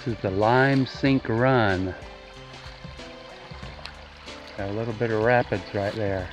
This is the Lime Sink Run. Got a little bit of rapids right there.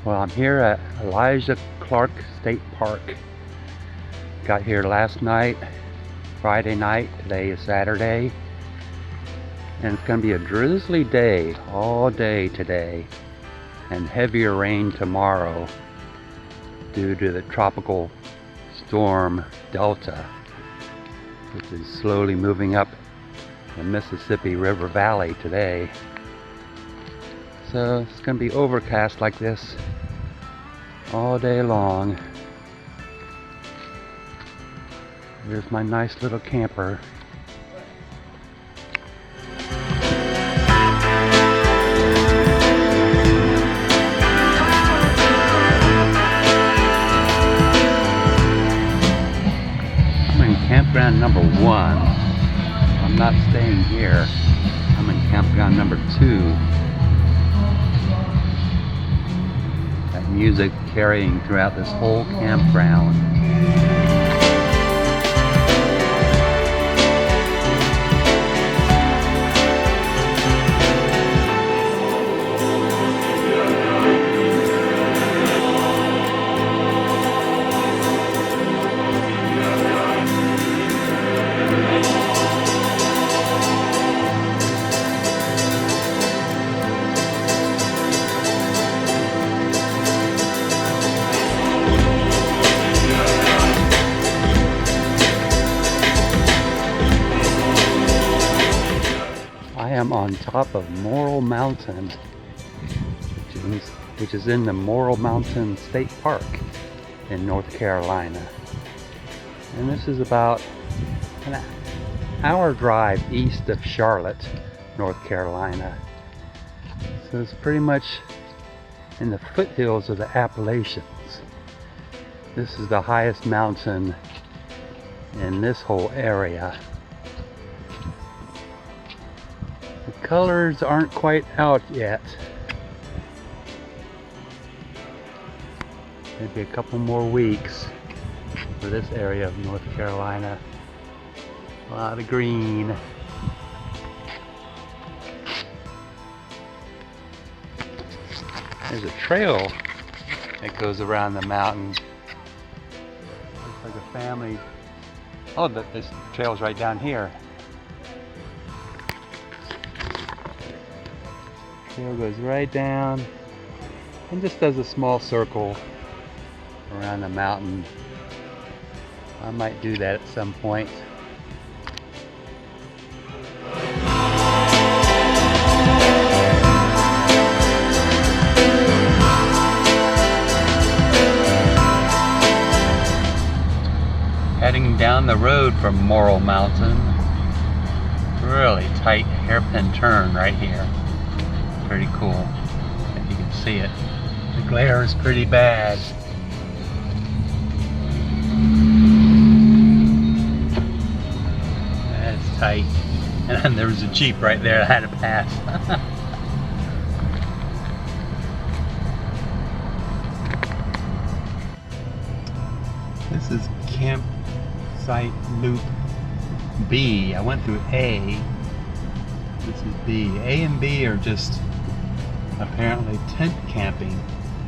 Well, I'm here at Elijah Clark State Park. Got here last night, Friday night. Today is Saturday. And it's going to be a drizzly day all day today. And heavier rain tomorrow due to the tropical storm Delta, which is slowly moving up the Mississippi River Valley today. So it's going to be overcast like this all day long. Here's my nice little camper. I'm in campground number 1. I'm not staying here. I'm in campground number 2. Music carrying throughout this whole campground. I am on top of Morrill Mountain, which is in the Morrill Mountain State Park in North Carolina. And this is about an hour drive east of Charlotte, North Carolina. So it's pretty much in the foothills of the Appalachians. This is the highest mountain in this whole area. The colors aren't quite out yet. Maybe a couple more weeks for this area of North Carolina. A lot of green. There's a trail that goes around the mountain. Looks like a family. Oh, this trail's right down here. Trail goes right down and just does a small circle around the mountain. I might do that at some point. Heading down the road from Morrill Mountain. Really tight hairpin turn right here. Pretty cool, if you can see it. The glare is pretty bad. That's tight. And then there was a Jeep right there that had to pass. This is campsite loop B. I went through A. This is B. A and B are just apparently tent camping,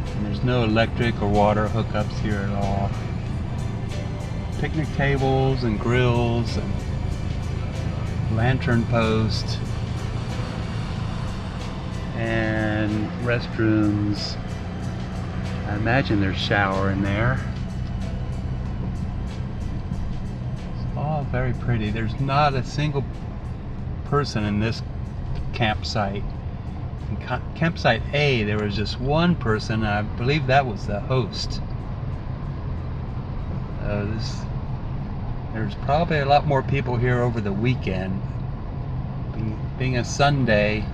and there's no electric or water hookups here at all. Picnic tables and grills and lantern posts and restrooms I imagine there's a shower in there. It's all very pretty. There's not a single person in this campsite. In campsite A, there was just one person, and I believe that was the host. There's probably a lot more people here over the weekend. Being a Sunday,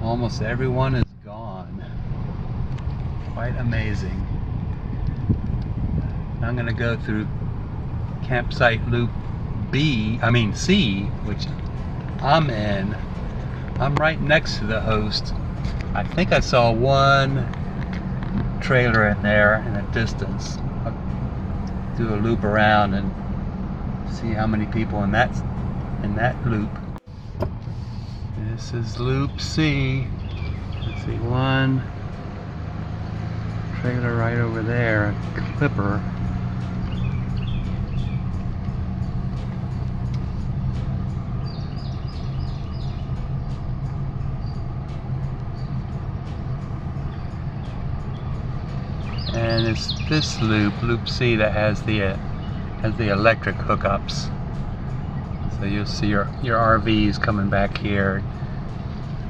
almost everyone is gone. Quite amazing. I'm going to go through campsite loop C, which I'm in. I'm right next to the host. I think I saw one trailer in there in the distance. I'll do a loop around and see how many people in that loop. This is loop C. Let's see, one trailer right over there, a clipper. And it's this loop C, that has the electric hookups. So you'll see your RVs coming back here.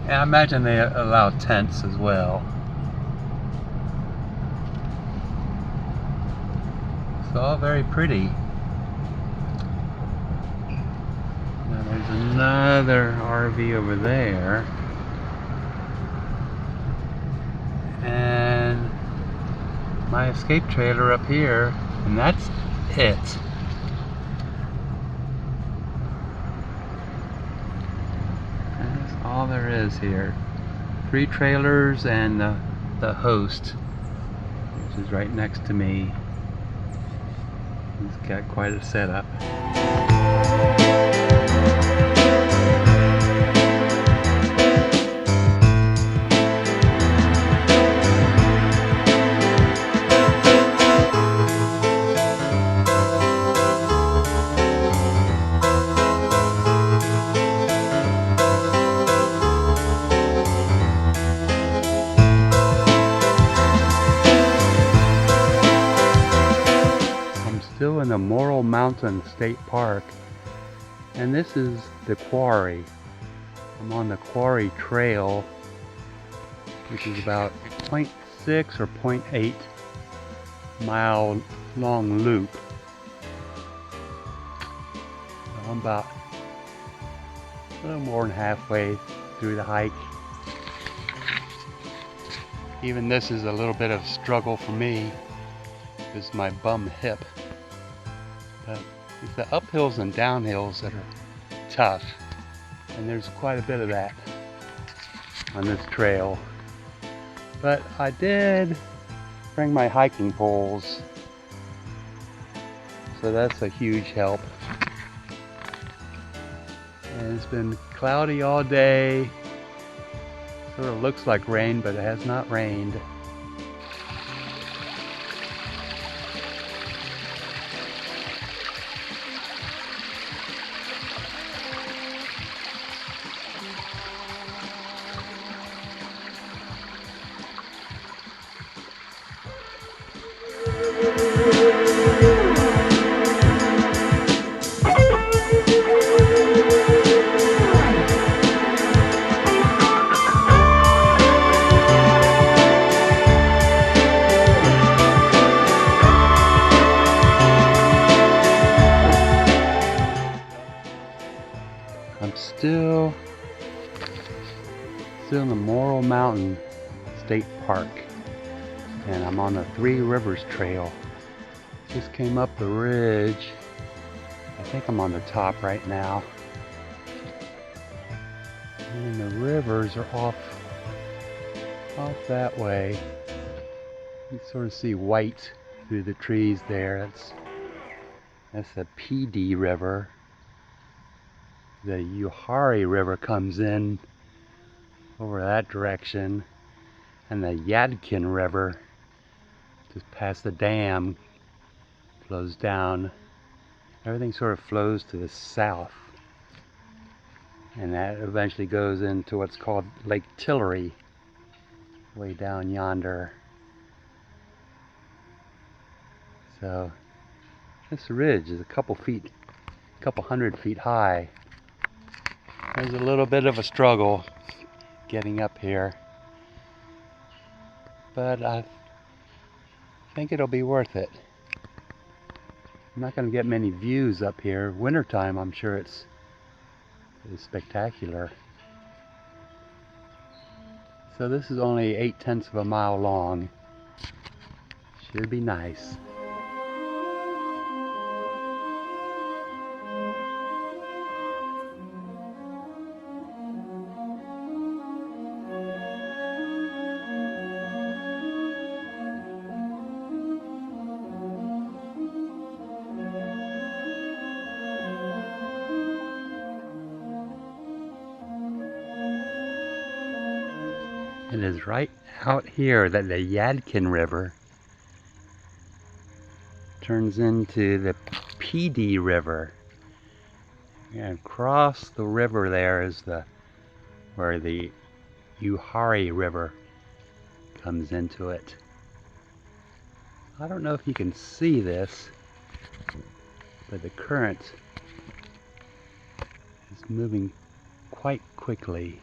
And I imagine they allow tents as well. It's all very pretty. Now there's another RV over there. And my escape trailer up here, and that's it. That's all there is here. 3 trailers and the host, which is right next to me. He's got quite a setup. Still in the Morrill Mountain State Park, and this is the quarry. I'm on the quarry trail, which is about 0.6 or 0.8 mile long loop. So I'm about a little more than halfway through the hike. Even this is a little bit of struggle for me. This is my bum hip. But it's the uphills and downhills that are tough, and there's quite a bit of that on this trail. But I did bring my hiking poles, so that's a huge help. And it's been cloudy all day. Sort of looks like rain, but it has not rained. I'm still in the Morrill Mountain State Park, and I'm on the Three Rivers Trail. Just came up the ridge. I think I'm on the top right now. And the rivers are off that way. You sort of see white through the trees there. That's the PD River. The Uwharrie River comes in over that direction, and the Yadkin River, just past the dam, flows down. Everything sort of flows to the south, and that eventually goes into what's called Lake Tillery, way down yonder. So this ridge is a couple hundred feet high. There's a little bit of a struggle getting up here, but I think it'll be worth it. I'm not going to get many views up here. Wintertime, I'm sure it's spectacular. So this is only 8/10 of a mile long. Should be nice. It is right out here that the Yadkin River turns into the Pee River. And across the river there is where the Uwharrie River comes into it. I don't know if you can see this, but the current is moving quite quickly.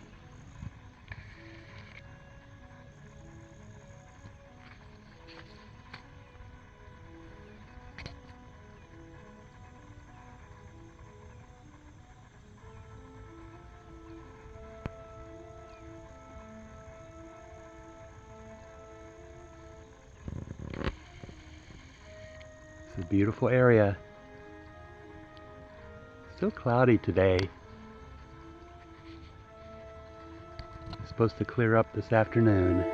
It's a beautiful area. Still cloudy today. It's supposed to clear up this afternoon.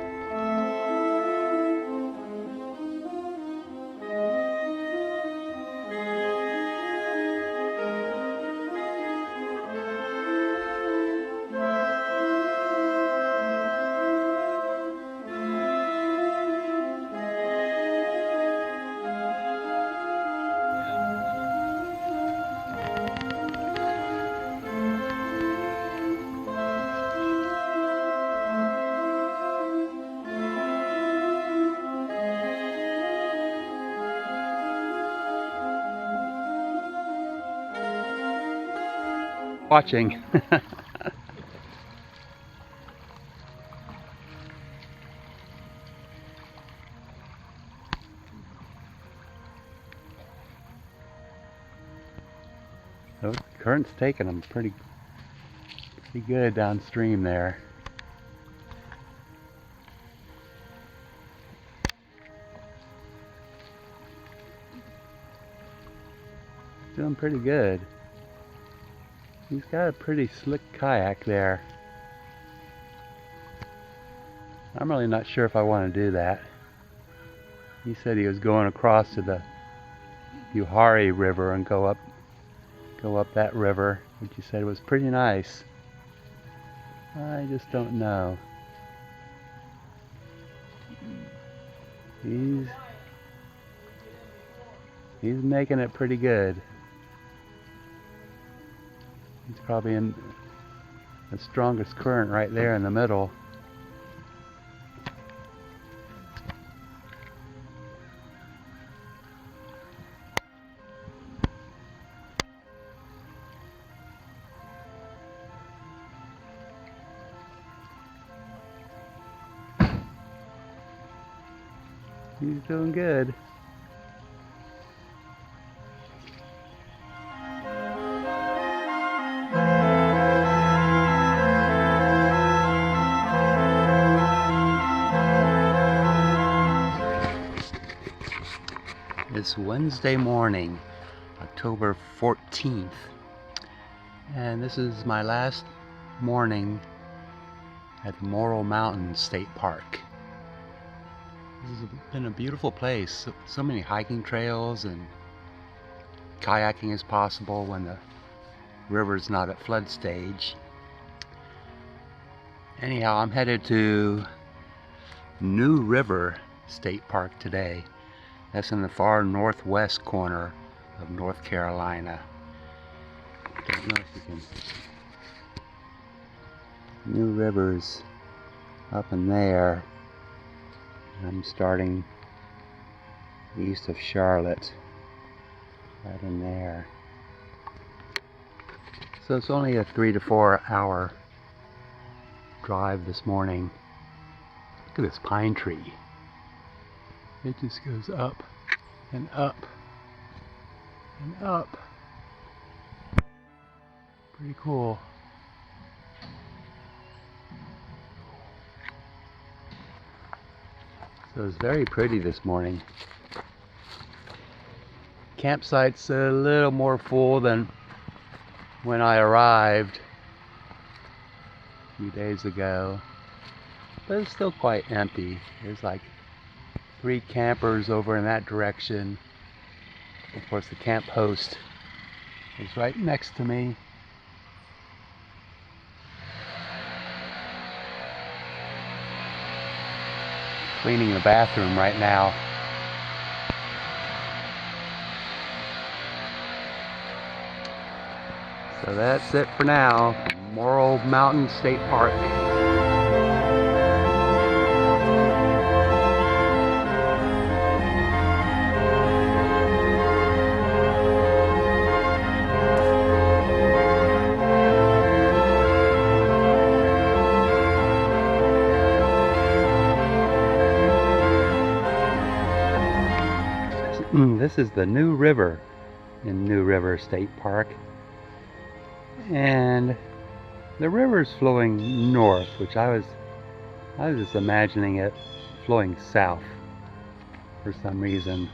Watching. The current's taking them pretty good downstream there. Doing pretty good. He's got a pretty slick kayak there. I'm really not sure if I want to do that. He said he was going across to the Uwharrie River and go up that river, which he said was pretty nice. I just don't know. He's making it pretty good. He's probably in the strongest current right there in the middle. He's doing good. It's Wednesday morning, October 14th, and this is my last morning at the Morrill Mountain State Park. This has been a beautiful place. So many hiking trails, and kayaking is possible when the river's not at flood stage. Anyhow, I'm headed to New River State Park today. That's in the far northwest corner of North Carolina. Don't know if you can. New River's up in there. I'm starting east of Charlotte, right in there. So it's only a 3 to 4 hour drive this morning. Look at this pine tree. It just goes up and up and up. Pretty cool. So it's very pretty this morning. Campsite's a little more full than when I arrived a few days ago, but it's still quite empty. There's like 3 campers over in that direction. Of course, the camp host is right next to me. Cleaning the bathroom right now. So that's it for now. Laurel Mountain State Park. This is the New River in New River State Park, and the river's flowing north, which I was just imagining it flowing south for some reason.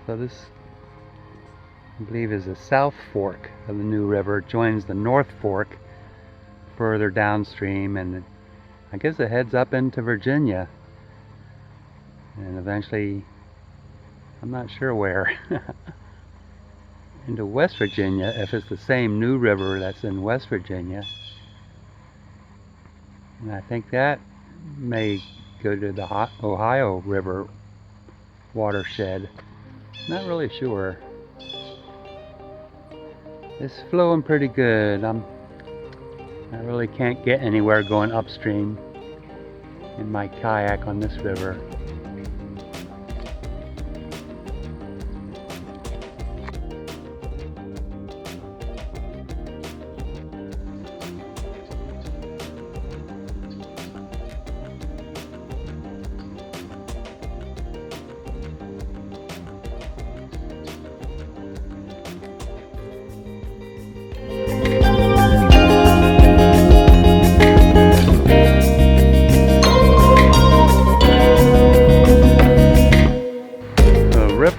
So this, I believe, is the South Fork of the New River. It joins the North Fork further downstream, and I guess it heads up into Virginia and eventually, I'm not sure where, into West Virginia, if it's the same New River that's in West Virginia. And I think that may go to the Ohio River watershed. Not really sure. It's flowing pretty good. I really can't get anywhere going upstream in my kayak on this river.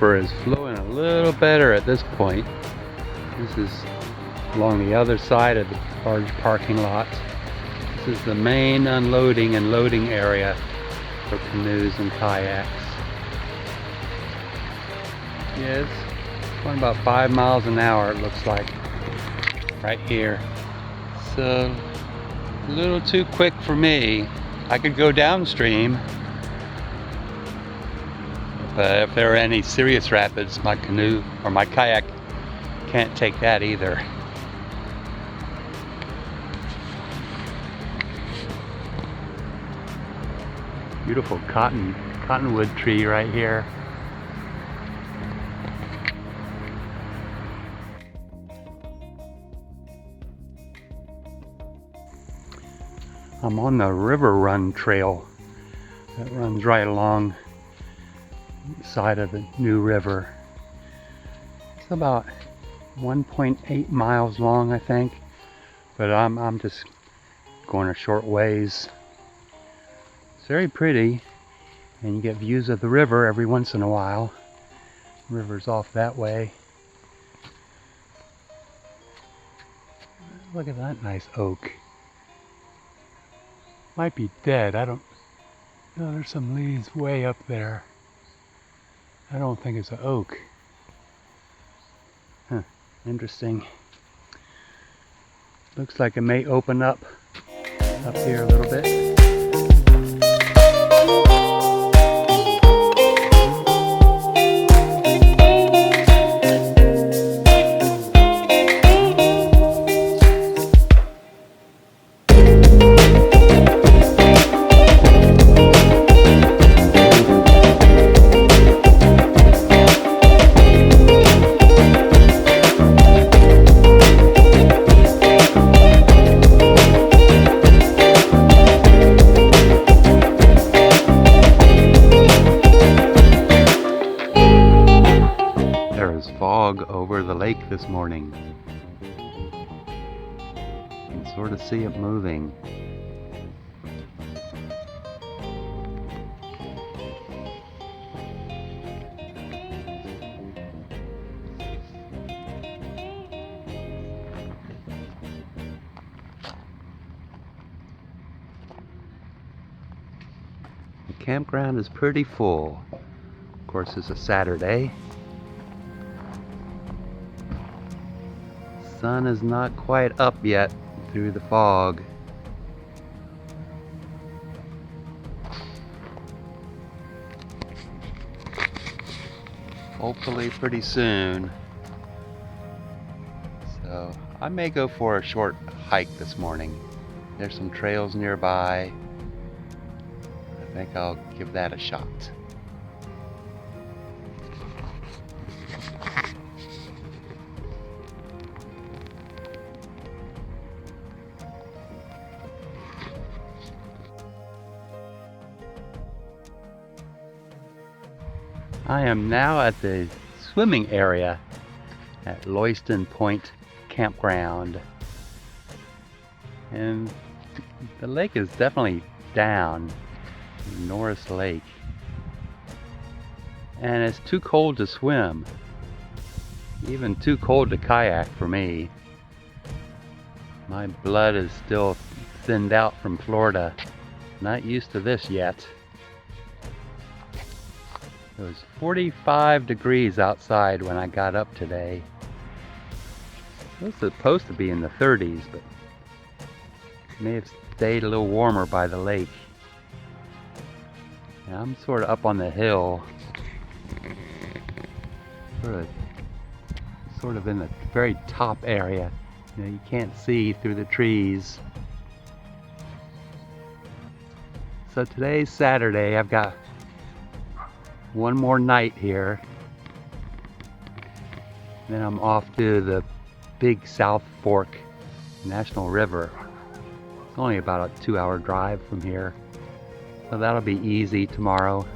Is flowing a little better at this point. This is along the other side of the large parking lot. This is the main unloading and loading area for canoes and kayaks. Yes, going about 5 miles an hour, it looks like, right here. So a little too quick for me. I could go downstream, but if there are any serious rapids, my canoe or my kayak can't take that either. Beautiful cottonwood tree right here. I'm on the River Run Trail that runs right along side of the New River. It's about 1.8 miles long, I think, but I'm just going a short ways. It's very pretty, and you get views of the river every once in a while. The river's off that way. Look at that nice oak. Might be dead. I don't know. There's some leaves way up there. I don't think it's an oak. Huh, interesting. Looks like it may open up here a little bit. sort of see it moving. The campground is pretty full. Of course, it's a Saturday. Sun is not quite up yet through the fog. Hopefully pretty soon. So I may go for a short hike this morning. There's some trails nearby. I think I'll give that a shot. I am now at the swimming area at Loyston Point Campground, and the lake is definitely down, Norris Lake, and it's too cold to swim, even too cold to kayak for me. My blood is still thinned out from Florida, not used to this yet. It was 45 degrees outside when I got up today. It was supposed to be in the 30s, but it may have stayed a little warmer by the lake. And I'm sort of up on the hill, sort of in the very top area. You know, you can't see through the trees. So today's Saturday. I've got one more night here, then I'm off to the Big South Fork National River. It's only about a 2-hour drive from here, so that'll be easy tomorrow.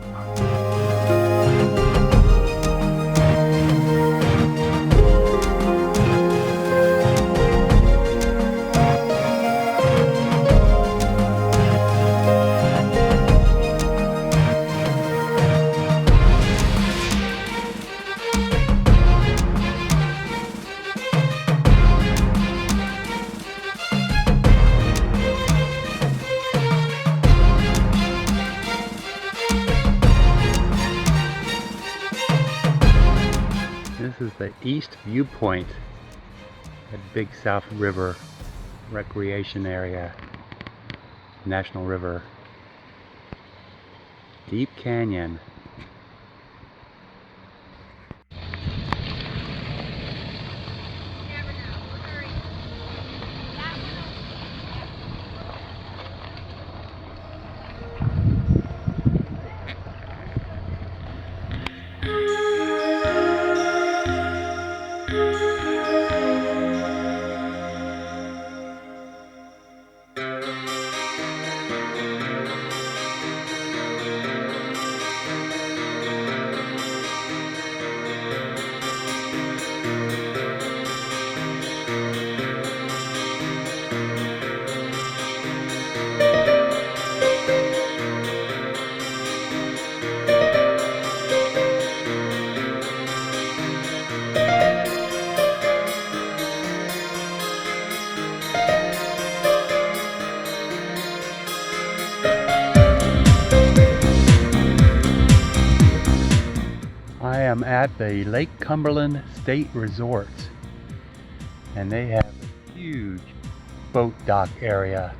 This is the East Viewpoint at Big South River Recreation Area, National River. Deep Canyon. I am at the Lake Cumberland State Resort, and they have a huge boat dock area.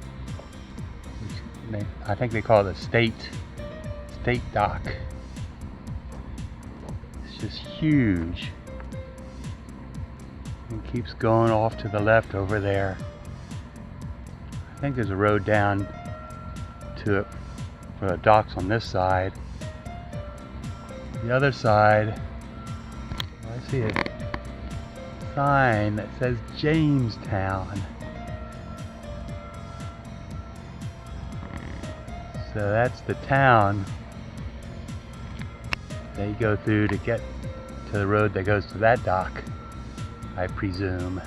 I think they call it a state dock. It's just huge. It keeps going off to the left over there. I think there's a road down to it for the docks on this side. The other side, I see a sign that says Jamestown. So that's the town they go through to get to the road that goes to that dock, I presume.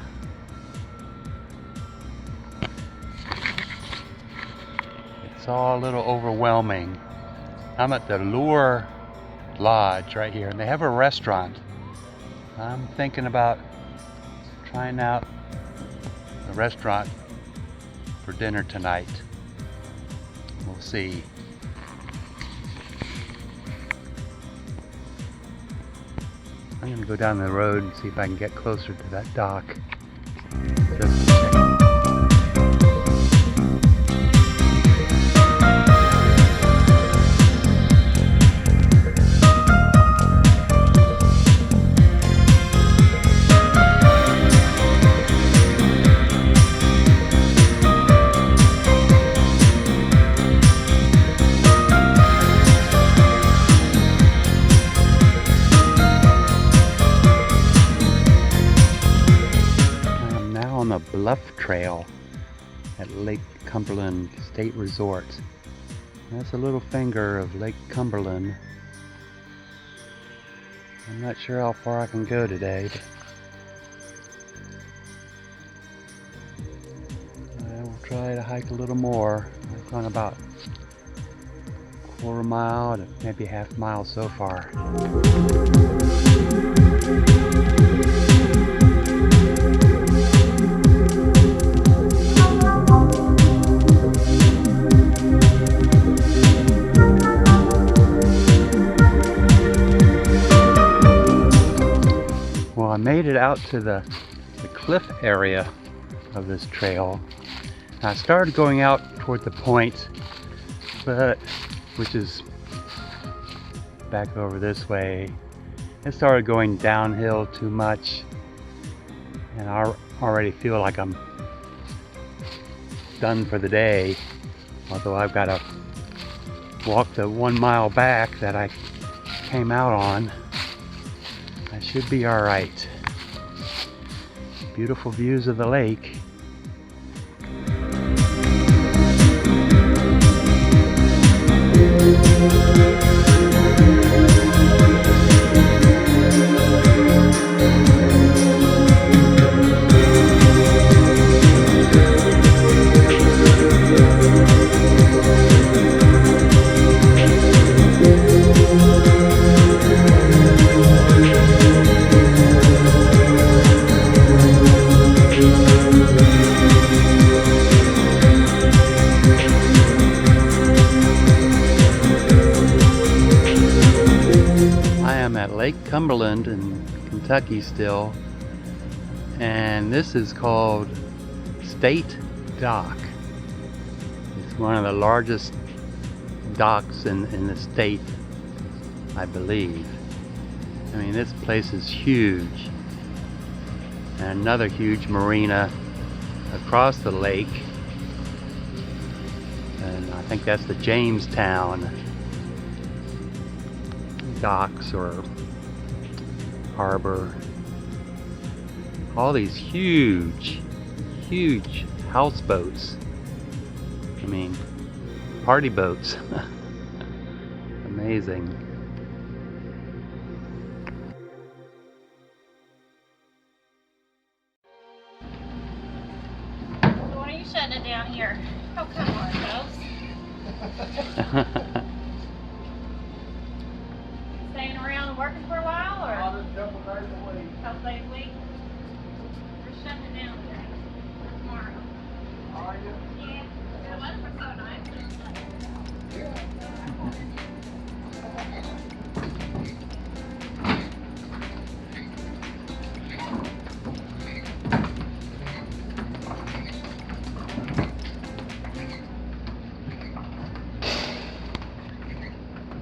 It's all a little overwhelming. I'm at the Lure Lodge right here, and they have a restaurant. I'm thinking about trying out a restaurant for dinner tonight. We'll see. I'm gonna go down the road and see if I can get closer to that dock. Just to check. On the Bluff Trail at Lake Cumberland State Resort. That's a little finger of Lake Cumberland. I'm not sure how far I can go today, but I will try to hike a little more. I've gone about a quarter mile to maybe half mile so far. Well, I made it out to the cliff area of this trail. I started going out toward the point, which is back over this way. It started going downhill too much, and I already feel like I'm done for the day. Although I've got to walk the 1 mile back that I came out on. I should be all right. Beautiful views of the lake. At Lake Cumberland in Kentucky still, and this is called State Dock. It's one of the largest docks in the state, I believe. I mean, this place is huge. And another huge marina across the lake, and I think that's the Jamestown docks or harbor. All these huge houseboats. I mean, party boats. Amazing. Why are you shutting it down here? Oh, come on, folks. Staying around and working for a while, or? Just a couple days a week. Couple days a week? We're shutting it down today. Tomorrow. Are you? Yeah. The weather was so nice.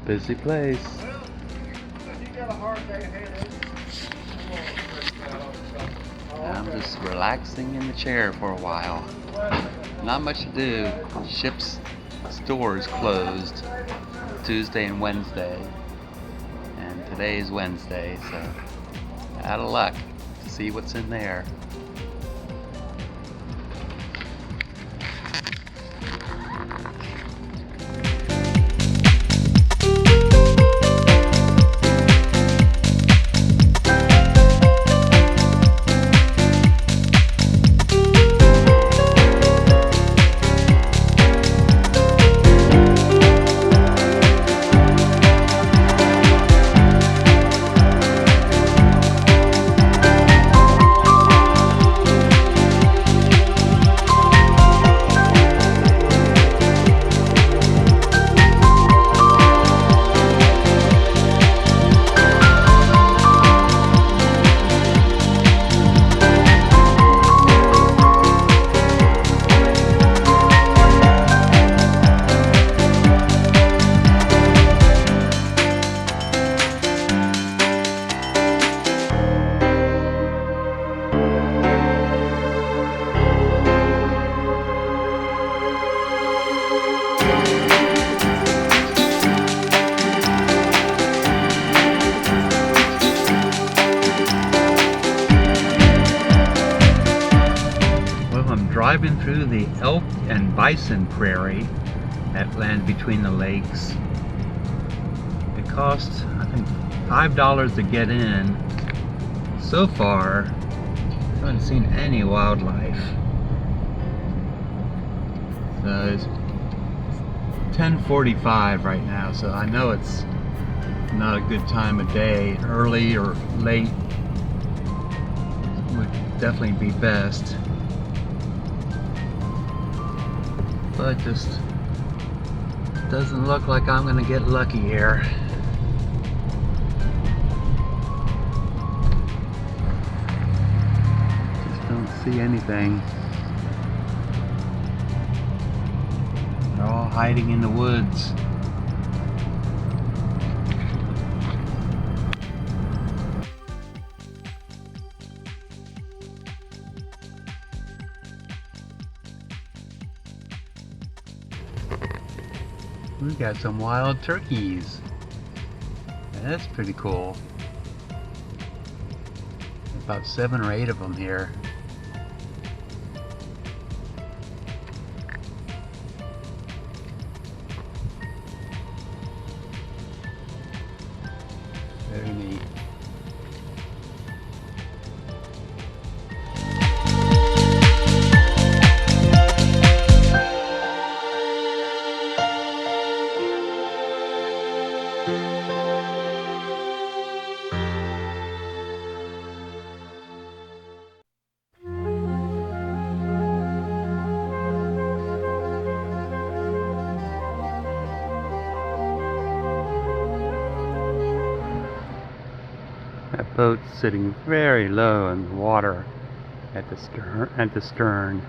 Busy place. Well, if you got a hard day ahead, I'm just relaxing in the chair for a while. Not much to do. Ship's stores closed Tuesday and Wednesday, and today's Wednesday, so out of luck to see what's in there. driving through the elk and bison prairie that land between the lakes. It costs, I think, $5 to get in. So far, I haven't seen any wildlife. So it's 10:45 right now, so I know it's not a good time of day. Early or late would definitely be best. But just doesn't look like I'm gonna get lucky here. Just don't see anything. They're all hiding in the woods. We got some wild turkeys. That's pretty cool. About 7 or 8 of them here. Very neat. That boat's sitting very low in the water at the stern.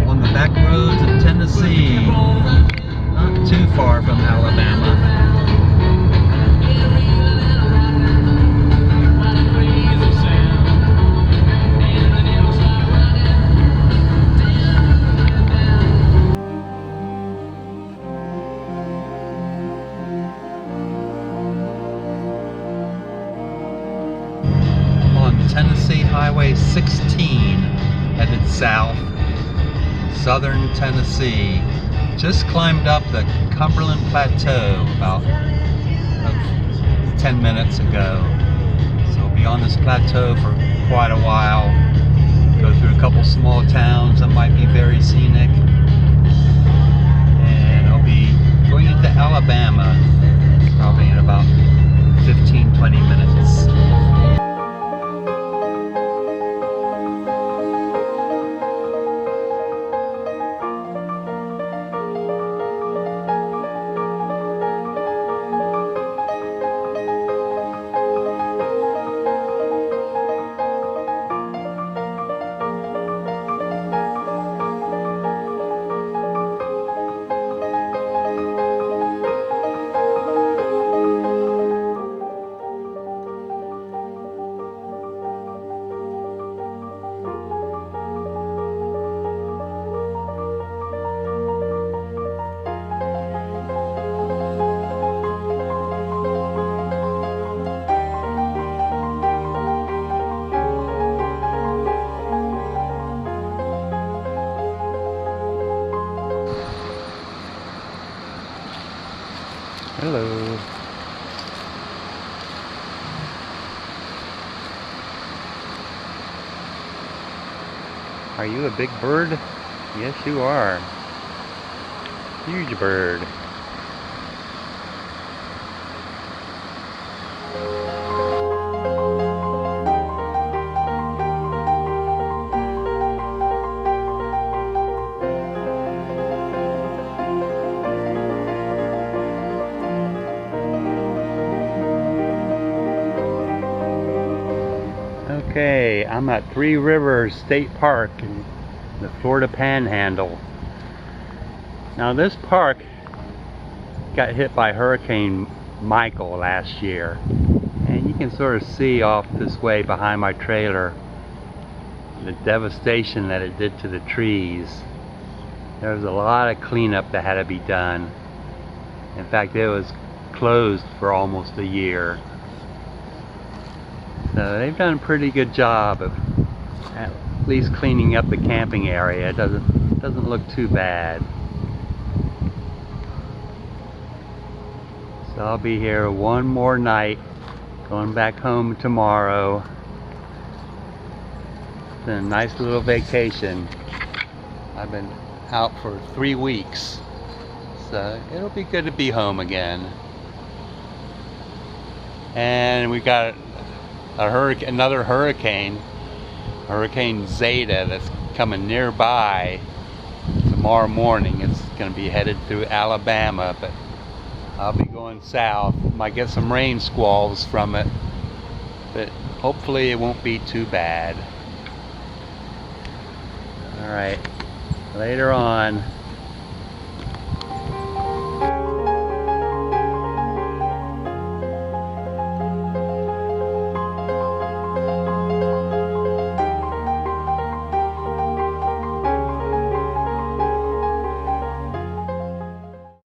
On the back roads of Tennessee, not too far from Alabama. Tennessee Highway 16 headed south, southern Tennessee. Just climbed up the Cumberland Plateau about 10 minutes ago. So we'll be on this plateau for quite a while. Go through a couple small towns that might be very scenic. And I'll be going into Alabama probably in about 15-20 minutes. Hello. Are you a big bird? Yes, you are. Huge bird. Okay, I'm at Three Rivers State Park in the Florida Panhandle. Now this park got hit by Hurricane Michael last year, and you can sort of see off this way behind my trailer the devastation that it did to the trees. There was a lot of cleanup that had to be done. In fact, it was closed for almost a year. So they've done a pretty good job of at least cleaning up the camping area. It doesn't look too bad. So I'll be here one more night, going back home tomorrow. It's been a nice little vacation. I've been out for 3 weeks, so it'll be good to be home again. And we got another hurricane, Hurricane Zeta, that's coming nearby tomorrow morning. It's going to be headed through Alabama, but I'll be going south. Might get some rain squalls from it, but hopefully it won't be too bad. Alright, later on.